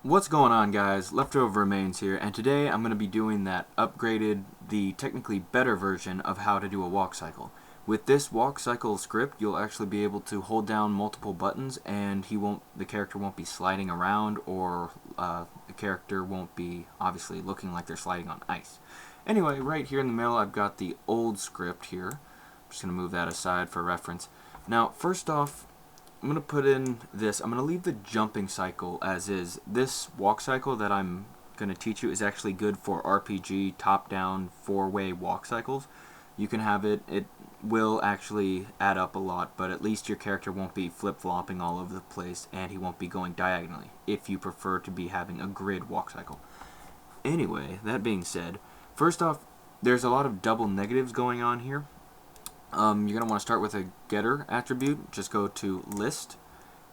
What's going on, guys? LeftoverRemains here, and today I'm going to be doing that upgraded, the technically better version of how to do a walk cycle. With this Walkcycle script, you'll actually be able to hold down multiple buttons, and the character won't be sliding around, or the character won't be obviously looking like they're sliding on ice. Anyway, right here in the middle, I've got the old script here. I'm just going to move that aside for reference. Now, first off, I'm going to put in this. I'm going to leave the jumping cycle as is. This walk cycle that I'm going to teach you is actually good for RPG top-down 4-way walk cycles. You can have it. It will actually add up a lot, but at least your character won't be flip-flopping all over the place, and he won't be going diagonally if you prefer to be having a grid walk cycle. Anyway, that being said, first off, there's a lot of double negatives going on here. You're going to want to start with a getter attribute. Just go to list,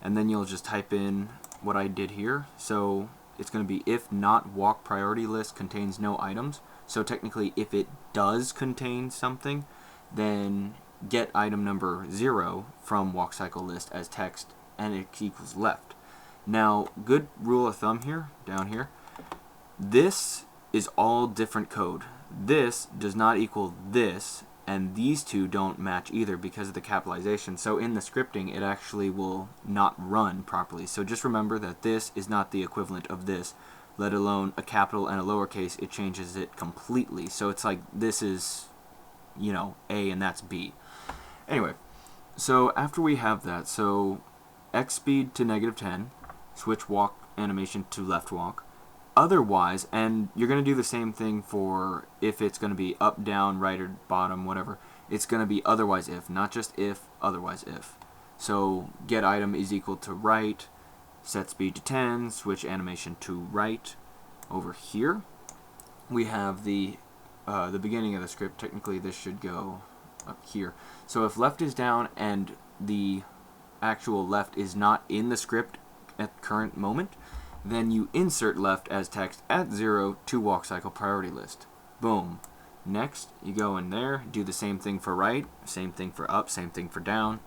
and then you'll just type in what I did here. So it's going to be if not walk priority list contains no items. So technically, if it does contain something, then get item number 0 from Walkcycle list as text, and it equals left. Now, good rule of thumb here, down here, this is all different code. This does not equal this, and these two don't match either because of the capitalization. So in the scripting, it actually will not run properly. So just remember that this is not the equivalent of this, let alone a capital and a lowercase. It changes it completely. So it's like this is, you know, A and that's B. Anyway, so after we have that, so X speed to -10, switch walk animation to left walk. Otherwise, and you're going to do the same thing for if it's going to be up, down, right, or bottom, whatever. It's going to be otherwise if, not just if, otherwise if. So get item is equal to right, set speed to 10, switch animation to right. Over here, we have the beginning of the script. Technically, this should go up here. So if left is down and the actual left is not in the script at the current moment, then you insert left as text at 0 to Walkcycle priority list. Boom. Next, you go in there, do the same thing for right, same thing for up, same thing for down.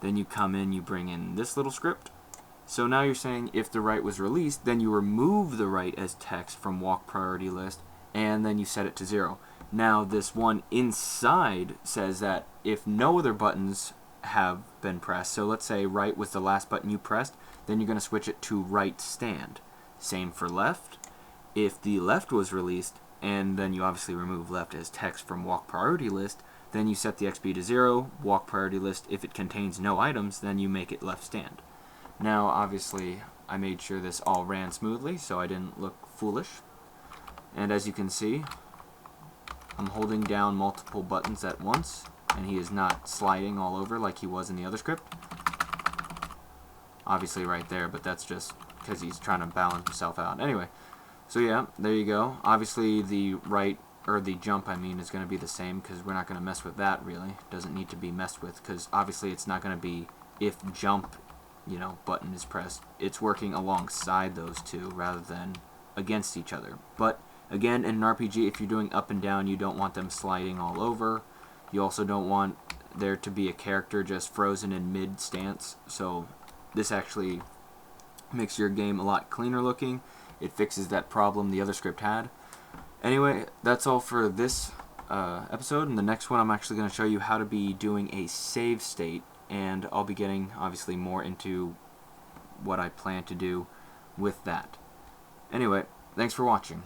Then you come in, you bring in this little script. So now you're saying if the right was released, then you remove the right as text from walk priority list, and then you set it to 0. Now this one inside says that if no other buttons have been pressed, so let's say right was the last button you pressed, then you're going to switch it to right stand. Same for left. If the left was released, and then you obviously remove left as text from walk priority list, then you set the XP to 0, walk priority list. If it contains no items, then you make it left stand. Now obviously I made sure this all ran smoothly so I didn't look foolish. And as you can see, I'm holding down multiple buttons at once, and he is not sliding all over like he was in the other script. Obviously right there, but that's just because he's trying to balance himself out. Anyway, so yeah, there you go. Obviously the right, or the jump I mean, is going to be the same because we're not going to mess with that really. It doesn't need to be messed with because obviously it's not going to be if jump, you know, button is pressed. It's working alongside those two rather than against each other. But again, in an RPG, if you're doing up and down, you don't want them sliding all over. You also don't want there to be a character just frozen in mid stance. So this actually makes your game a lot cleaner looking. It fixes that problem the other script had. Anyway, that's all for this episode. In the next one, I'm actually going to show you how to be doing a save state, and I'll be getting obviously more into what I plan to do with that. Anyway, thanks for watching.